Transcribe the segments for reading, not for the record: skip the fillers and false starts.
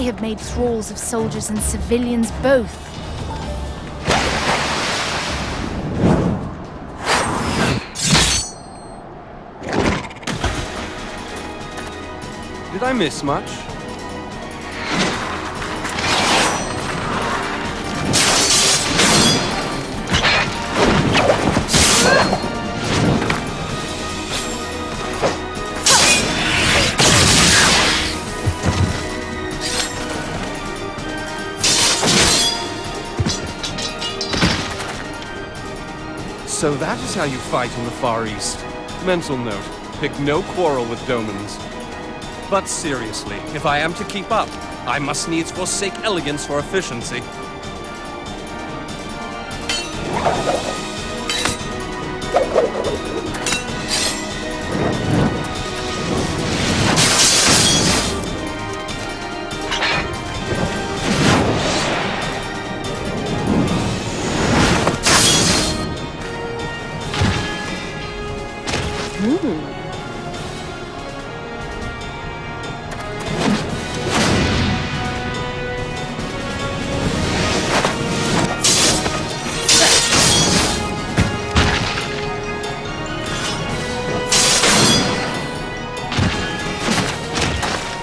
They have made thralls of soldiers and civilians both. Did I miss much? So that is how you fight in the Far East. Mental note, pick no quarrel with Domans. But seriously, if I am to keep up, I must needs forsake elegance for efficiency.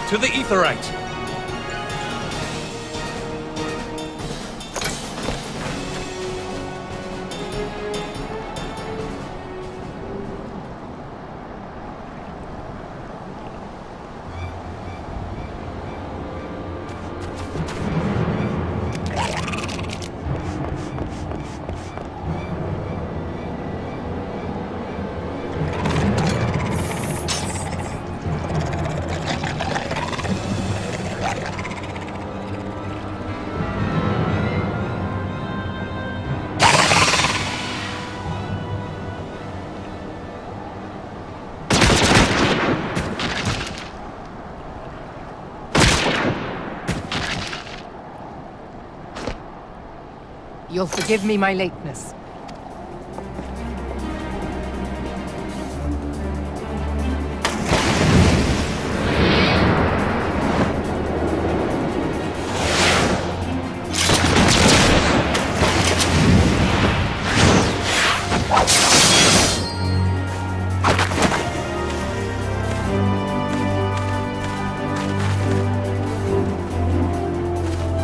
To the Aetheryte! You'll forgive me my lateness.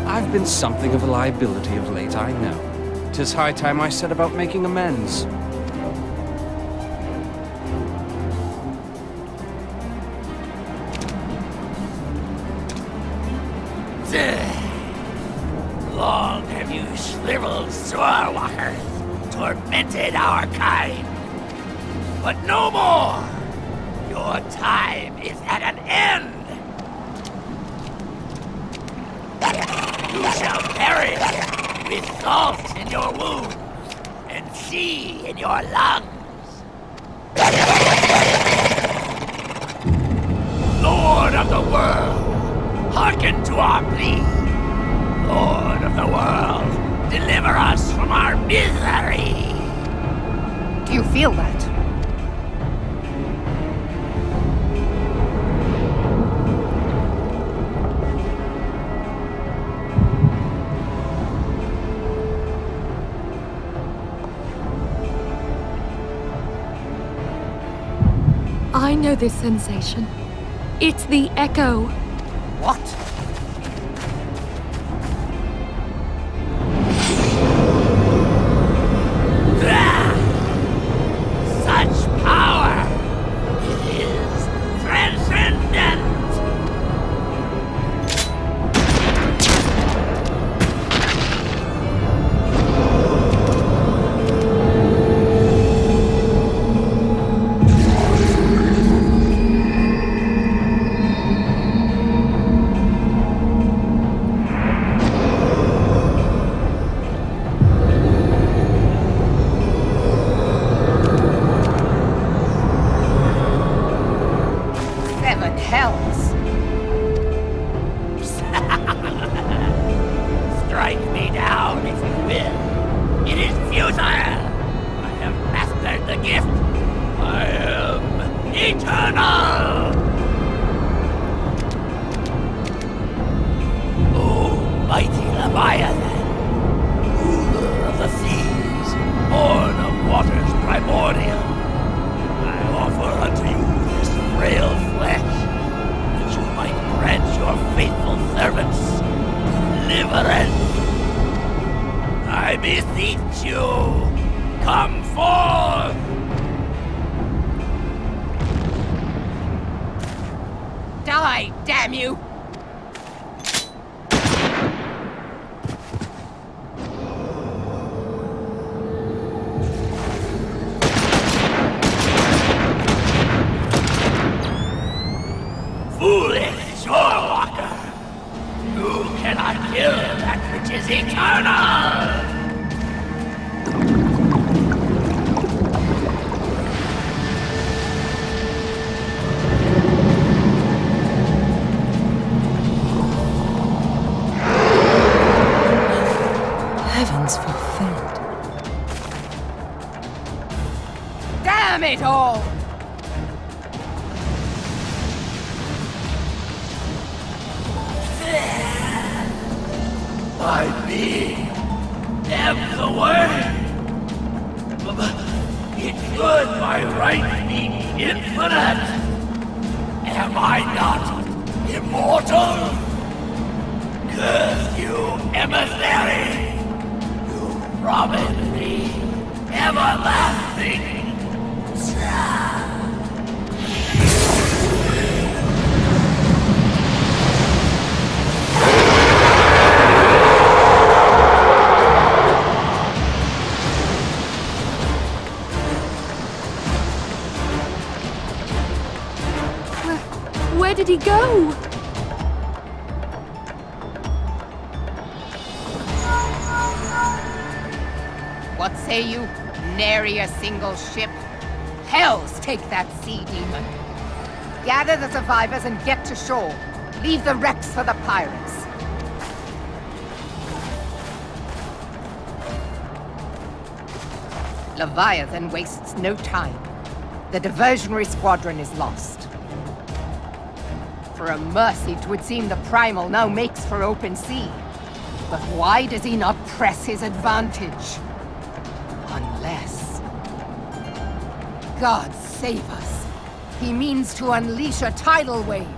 I've been something of a liability of late, I know. 'Tis high time I set about making amends. Long have you shriveled swordwalkers tormented our kind. But no more! Your time is at an end! You shall perish with salt in your wounds and sea in your lungs. Lord of the world, hearken to our plea. Lord of the world, deliver us from our misery. Do you feel that? I know this sensation. It's the echo. What? Such power! It is transcendent! Strike me down if you will. It is futile. I have mastered the gift. I am eternal. Leviathan, ruler of the seas, born of waters primordial, I offer unto you this frail flesh, that you might grant your faithful servants deliverance. I beseech you, come forth! Die, damn you! Foolish shorewalker! You cannot kill that which is eternal! Heavens forfend. Damn it all! My being ebbs away. It could by right be infinite. Am I not immortal? Curse you, emissary! You promised me everlasting. Where did he go? What say you? Nary a single ship? Hells take that sea demon! Gather the survivors and get to shore. Leave the wrecks for the pirates. Leviathan wastes no time. The diversionary squadron is lost. For a mercy, 'twould seem the Primal now makes for open sea. But why does he not press his advantage? Unless... God save us. He means to unleash a tidal wave.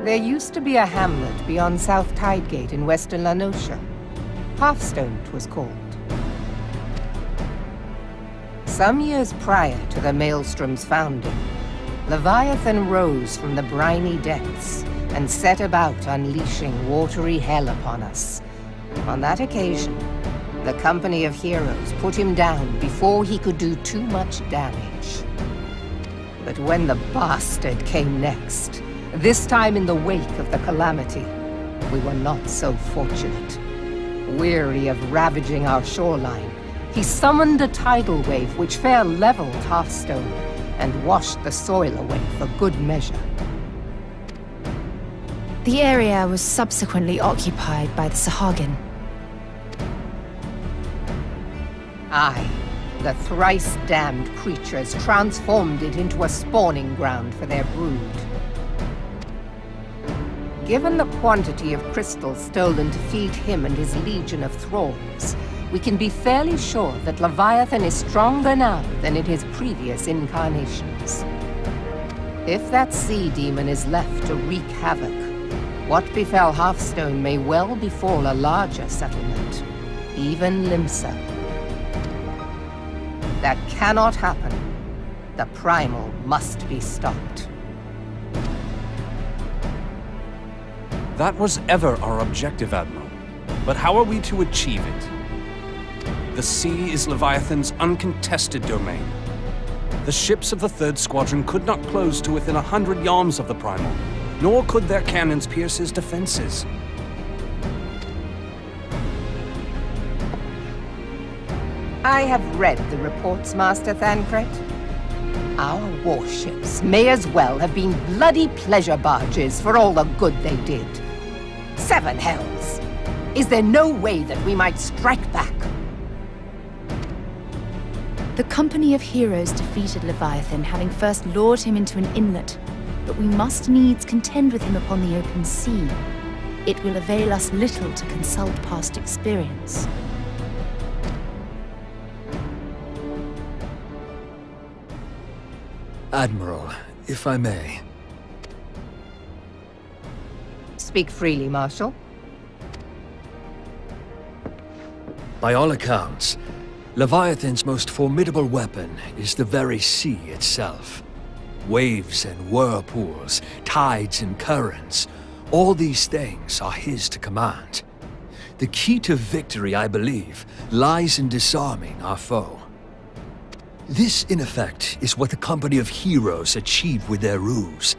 There used to be a hamlet beyond South Tidegate in western Lanosha. Hearthstone, 'twas called. Some years prior to the Maelstrom's founding, Leviathan rose from the briny depths and set about unleashing watery hell upon us. On that occasion, the Company of Heroes put him down before he could do too much damage. But when the bastard came next, this time in the wake of the calamity, we were not so fortunate. Weary of ravaging our shoreline, he summoned a tidal wave which fair leveled Hearthstone and washed the soil away for good measure. The area was subsequently occupied by the Sahagin. Aye, the thrice-damned creatures transformed it into a spawning ground for their brood. Given the quantity of crystals stolen to feed him and his legion of thralls, we can be fairly sure that Leviathan is stronger now than in his previous incarnations. If that sea demon is left to wreak havoc, what befell Hearthstone may well befall a larger settlement, even Limsa. That cannot happen. The Primal must be stopped. That was ever our objective, Admiral. But how are we to achieve it? The sea is Leviathan's uncontested domain. The ships of the 3rd Squadron could not close to within 100 yards of the Primal, nor could their cannons pierce his defenses. I have read the reports, Master Thancred. Our warships may as well have been bloody pleasure barges for all the good they did. 7 hells! Is there no way that we might strike back? The Company of Heroes defeated Leviathan, having first lured him into an inlet, but we must needs contend with him upon the open sea. It will avail us little to consult past experience. Admiral, if I may. Speak freely, Marshal. By all accounts, Leviathan's most formidable weapon is the very sea itself. Waves and whirlpools, tides and currents, all these things are his to command. The key to victory, I believe, lies in disarming our foe. This, in effect, is what the Company of Heroes achieved with their ruse.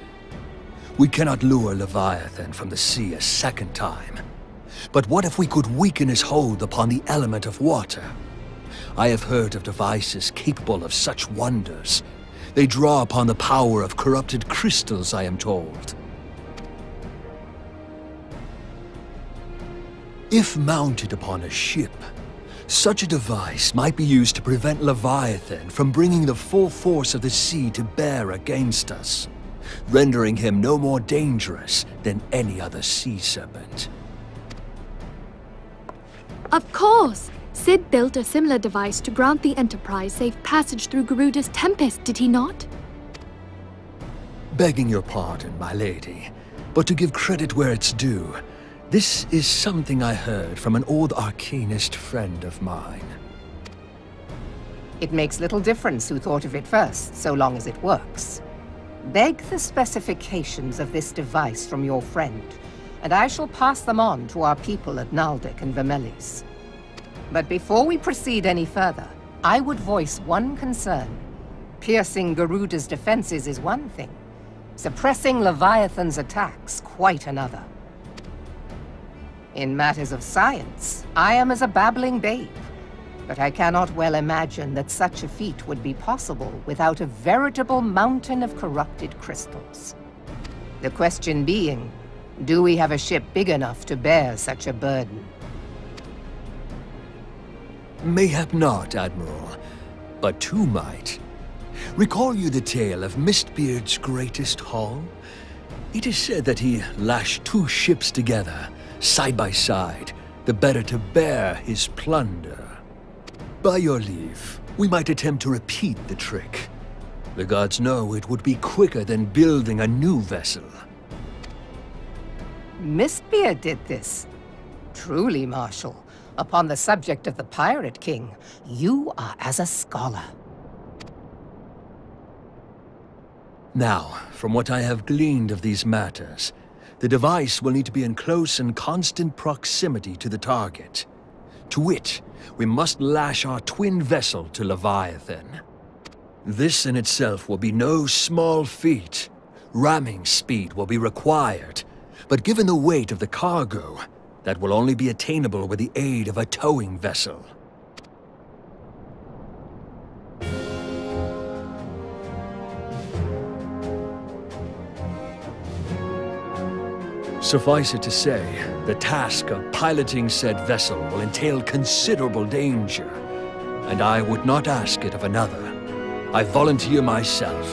We cannot lure Leviathan from the sea a second time. But what if we could weaken his hold upon the element of water? I have heard of devices capable of such wonders. They draw upon the power of corrupted crystals, I am told. If mounted upon a ship, such a device might be used to prevent Leviathan from bringing the full force of the sea to bear against us, rendering him no more dangerous than any other sea serpent. Of course! Sid built a similar device to grant the Enterprise safe passage through Garuda's Tempest, did he not? Begging your pardon, my lady, but to give credit where it's due, this is something I heard from an old arcanist friend of mine. It makes little difference who thought of it first, so long as it works. Beg the specifications of this device from your friend, and I shall pass them on to our people at Naldic and Vermelis. But before we proceed any further, I would voice one concern. Piercing Garuda's defenses is one thing. Suppressing Leviathan's attacks, quite another. In matters of science, I am as a babbling babe, but I cannot well imagine that such a feat would be possible without a veritable mountain of corrupted crystals. The question being, do we have a ship big enough to bear such a burden? Mayhap not, Admiral, but two might. Recall you the tale of Mistbeard's greatest haul? It is said that he lashed 2 ships together, side by side, the better to bear his plunder. By your leave, we might attempt to repeat the trick. The gods know it would be quicker than building a new vessel. Mistbeard did this. Truly, Marshal, upon the subject of the Pirate King, you are as a scholar. Now, from what I have gleaned of these matters, the device will need to be in close and constant proximity to the target. To wit, we must lash our twin vessel to Leviathan. This in itself will be no small feat. Ramming speed will be required, but given the weight of the cargo, that will only be attainable with the aid of a towing vessel. Suffice it to say, the task of piloting said vessel will entail considerable danger, and I would not ask it of another. I volunteer myself.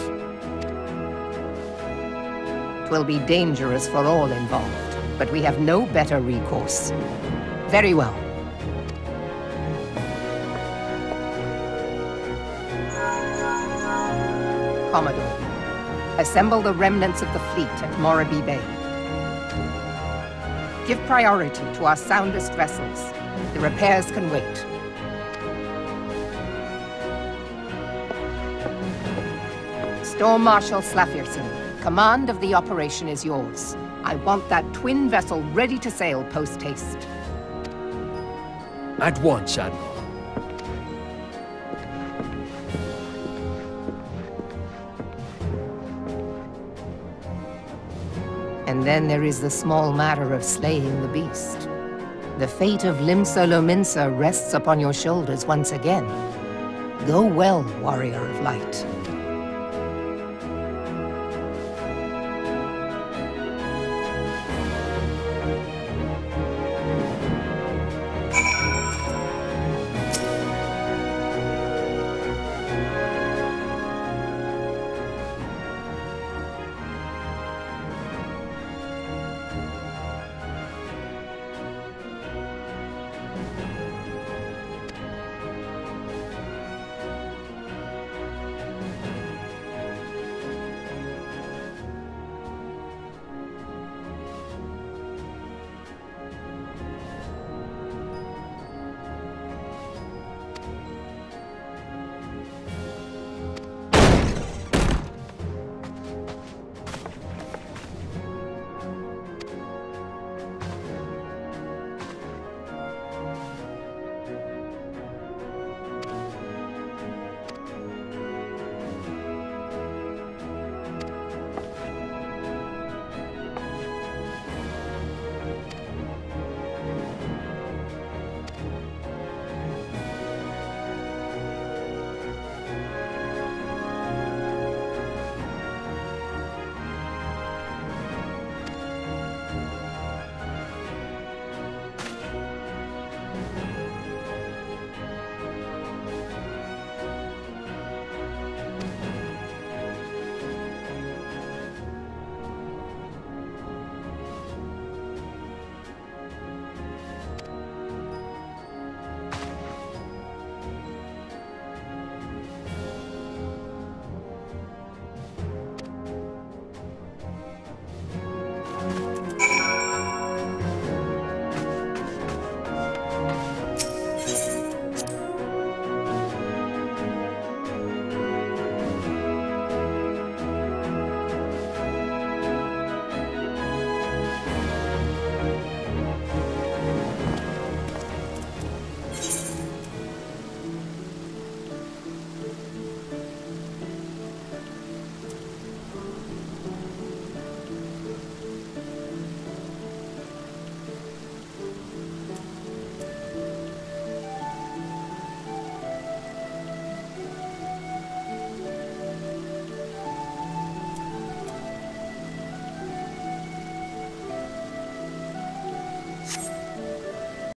'Twill be dangerous for all involved, but we have no better recourse. Very well. Commodore, assemble the remnants of the fleet at Morabee Bay. Give priority to our soundest vessels. The repairs can wait. Storm Marshal Slafirson, command of the operation is yours. I want that twin vessel ready to sail post-haste. At once, Admiral. And then there is the small matter of slaying the beast. The fate of Limsa Lominsa rests upon your shoulders once again. Go well, Warrior of Light.